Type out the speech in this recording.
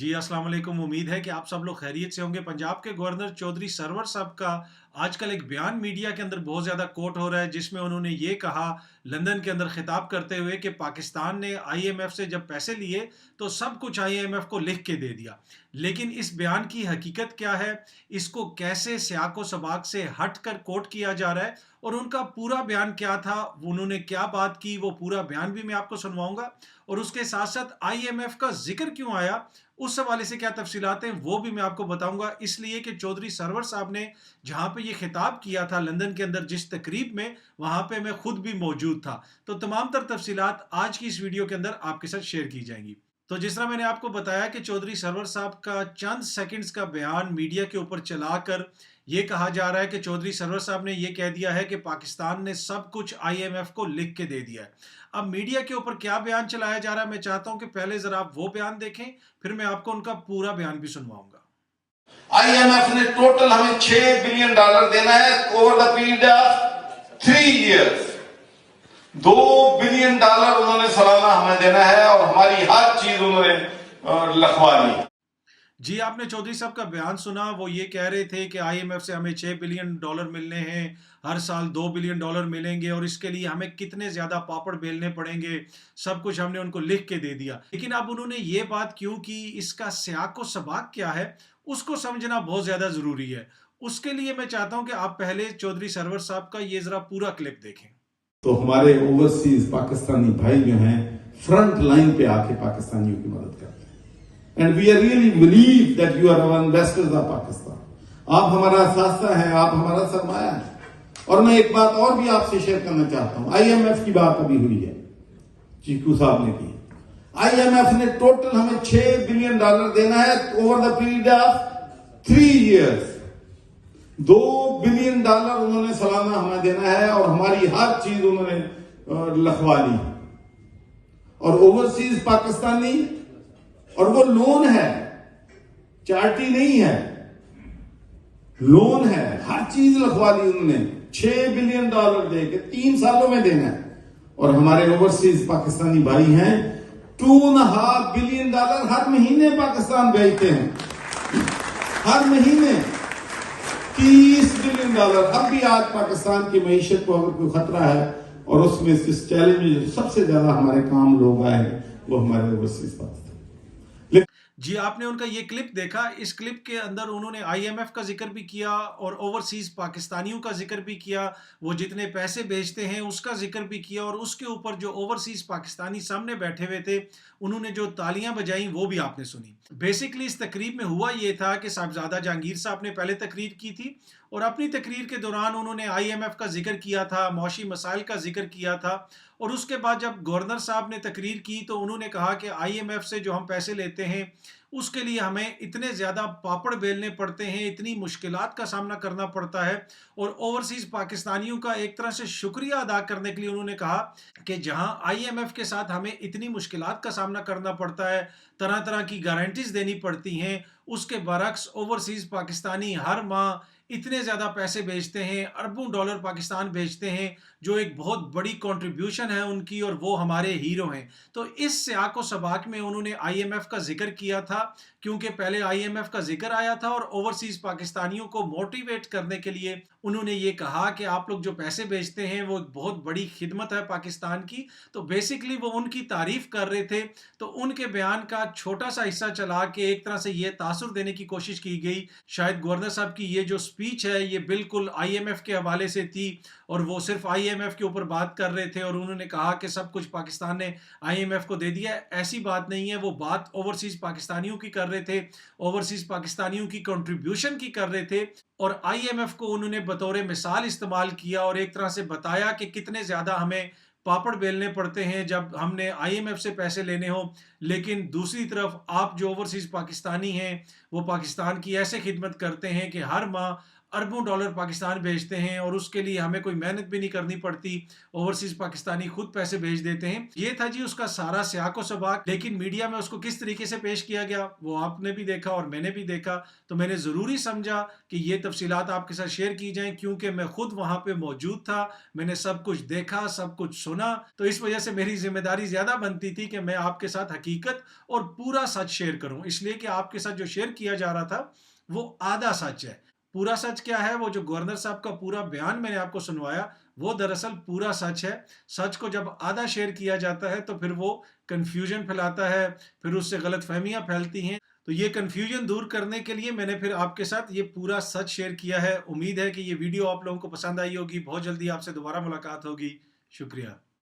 जी, अस्सलाम वालेकुम। उम्मीद है कि आप सब लोग खैरियत से होंगे। पंजाब के गवर्नर चौधरी सरवर साहब का आजकल एक बयान मीडिया के अंदर बहुत ज़्यादा कोट हो रहा है, जिसमें उन्होंने ये कहा लंदन के अंदर खिताब करते हुए कि पाकिस्तान ने आईएमएफ से जब पैसे लिए तो सब कुछ आईएमएफ को लिख के दे दिया। लेकिन इस बयान की हकीकत क्या है, इसको कैसे सियाक व सबाक से हट कर कोट किया जा रहा है और उनका पूरा बयान क्या था, उन्होंने क्या बात की, वो पूरा बयान भी मैं आपको सुनवाऊंगा। और उसके साथ साथ आईएमएफ का जिक्र क्यों आया, उस हवाले से क्या तफसीलात हैं वो भी मैं आपको बताऊंगा। इसलिए कि चौधरी सरवर साहब ने जहां पे ये खिताब किया था लंदन के अंदर जिस तकरीब में, वहां पे मैं खुद भी मौजूद था। तो तमाम तर तफसीलात आज की इस वीडियो के अंदर आपके साथ शेयर की जाएंगी। तो जिस तरह मैंने आपको बताया कि चौधरी सरवर साहब का चंद सेकंड्स का बयान मीडिया के ऊपर चलाकर ये कहा जा रहा है कि चौधरी सरवर साहब ने ये कह दिया है कि पाकिस्तान ने सब कुछ आईएमएफ को लिख के दे दिया है। अब मीडिया के ऊपर क्या बयान चलाया जा रहा है, मैं चाहता हूं कि पहले जरा आप वो बयान देखें, फिर मैं आपको उनका पूरा बयान भी सुनवाऊंगा। आईएमएफ ने टोटल हमें $6 बिलियन देना है over the period of 3 years. $2 billion उन्होंने सालाना हमें देना है और हमारी हर चीज उन्होंने लिखवा ली। जी, आपने चौधरी साहब का बयान सुना। वो ये कह रहे थे कि आईएमएफ से हमें $6 बिलियन मिलने हैं, हर साल $2 बिलियन मिलेंगे और इसके लिए हमें कितने ज्यादा पापड़ बेलने पड़ेंगे, सब कुछ हमने उनको लिख के दे दिया। लेकिन अब उन्होंने ये बात क्यों की, इसका सियाक व सबाक क्या है, उसको समझना बहुत ज्यादा जरूरी है। उसके लिए मैं चाहता हूं कि आप पहले चौधरी सरवर साहब का ये जरा पूरा क्लिप देखें। तो हमारे ओवरसीज पाकिस्तानी भाई जो हैं फ्रंट लाइन पे आके पाकिस्तानियों की मदद करते हैं। And we are really believe that you are our investors of Pakistan. आप हमारा सासा है, आप हमारा सरमाया है। और मैं एक बात और भी आपसे शेयर करना चाहता हूं। आईएमएफ की बात अभी हुई है, चीकू साहब ने की। आईएमएफ ने टोटल हमें $6 बिलियन देना है over the period of 3 years. $2 billion उन्होंने सालाना हमें देना है और हमारी हर चीज उन्होंने लिखवा ली। और ओवरसीज पाकिस्तानी, और वो लोन है, चार्टी नहीं है, लोन है, हर चीज लिखवा ली उन्होंने। $6 बिलियन दे के 3 सालों में देना है। और हमारे ओवरसीज पाकिस्तानी भाई हैं $2.5 बिलियन हर महीने पाकिस्तान भेजते हैं, हर महीने $30 बिलियन। अब भी आज पाकिस्तान की मईशत को अगर कोई खतरा है और उसमें इस चैलेंज में सबसे ज्यादा हमारे काम लोग आए हैं वो हमारे ओवरसीज पाकिस्तान। जी, आपने उनका ये क्लिप देखा। इस क्लिप के अंदर उन्होंने आईएमएफ का जिक्र भी किया और ओवरसीज पाकिस्तानियों का जिक्र भी किया, वो जितने पैसे भेजते हैं उसका जिक्र भी किया। और उसके ऊपर जो ओवरसीज पाकिस्तानी सामने बैठे हुए थे उन्होंने जो तालियां बजाई वो भी आपने सुनी। बेसिकली इस तकरीब में हुआ ये था कि साहिबजादा जहांगीर साहब ने पहले तकरीर की थी और अपनी तकरीर के दौरान उन्होंने आईएमएफ का जिक्र किया था, मौशी मसाइल का जिक्र किया था। और उसके बाद जब गवर्नर साहब ने तकरीर की तो उन्होंने कहा कि आईएमएफ से जो हम पैसे लेते हैं उसके लिए हमें इतने ज़्यादा पापड़ बेलने पड़ते हैं, इतनी मुश्किलात का सामना करना पड़ता है। और ओवरसीज़ पाकिस्तानियों का एक तरह से शुक्रिया अदा करने के लिए उन्होंने कहा कि जहां आईएमएफ के साथ हमें इतनी मुश्किलात का सामना करना पड़ता है, तरह तरह की गारंटीज देनी पड़ती हैं, उसके बरक्स ओवरसीज़ पाकिस्तानी हर माह इतने ज़्यादा पैसे भेजते हैं, अरबों डॉलर पाकिस्तान भेजते हैं, जो एक बहुत बड़ी कंट्रीब्यूशन है उनकी और वो हमारे हीरो हैं। तो इस सियाक व सबाक में उन्होंने आईएमएफ का जिक्र किया था, क्योंकि पहले आईएमएफ का जिक्र आया था और ओवरसीज पाकिस्तानियों को मोटिवेट करने के लिए उन्होंने ये कहा कि आप लोग जो पैसे भेजते हैं वो बहुत बड़ी खिदमत है पाकिस्तान की। तो बेसिकली वो उनकी तारीफ कर रहे थे। तो उनके बयान का छोटा सा हिस्सा चला के एक तरह से ये तासुर देने की कोशिश की गई। शायद गवर्नर साहब की ये जो स्पीच है ये बिल्कुल आईएमएफ के हवाले से थी और वो सिर्फ आईएमएफ के ऊपर बात कर रहे थे और उन्होंने कहा कि सब कुछ पाकिस्तान ने आईएमएफ को दे दिया। ऐसी बात नहीं है, वो बात ओवरसीज पाकिस्तानियों की कर रहे थे, ओवरसीज पाकिस्तानियों की कंट्रीब्यूशन की कर रहे थे। और आईएमएफ को उन्होंने बतौर मिसाल इस्तेमाल किया और एक तरह से बताया कि कितने ज्यादा हमें पापड़ बेलने पड़ते हैं जब हमने आईएमएफ से पैसे लेने हो। लेकिन दूसरी तरफ आप जो ओवरसीज पाकिस्तानी हैं वो पाकिस्तान की ऐसे खिदमत करते हैं कि हर माह अरबों डॉलर पाकिस्तान भेजते हैं और उसके लिए हमें कोई मेहनत भी नहीं करनी पड़ती, ओवरसीज पाकिस्तानी खुद पैसे भेज देते हैं। ये था जी उसका सारा सियाको सबाक, लेकिन मीडिया में उसको किस तरीके से पेश किया गया वो आपने भी देखा और मैंने भी देखा, तो मैंने ज़रूरी समझा कि ये तफसीलात आपके साथ शेयर की जाएं, क्योंकि मैं खुद वहाँ पे मौजूद था, मैंने सब कुछ देखा, सब कुछ सुना, तो इस वजह से मेरी जिम्मेदारी ज़्यादा बनती थी कि मैं आपके साथ हकीकत और पूरा सच शेयर करूँ, इसलिए कि आपके साथ जो शेयर किया जा रहा था वो आधा सच है। पूरा सच क्या है? वो जो गवर्नर साहब का पूरा बयान मैंने आपको सुनवाया वो दरअसल पूरा सच है। सच को जब आधा शेयर किया जाता है तो फिर वो कंफ्यूजन फैलाता है, फिर उससे गलत फहमियाँ फैलती हैं। तो ये कंफ्यूजन दूर करने के लिए मैंने फिर आपके साथ ये पूरा सच शेयर किया है। उम्मीद है कि ये वीडियो आप लोगों को पसंद आई होगी। बहुत जल्दी आपसे दोबारा मुलाकात होगी। शुक्रिया।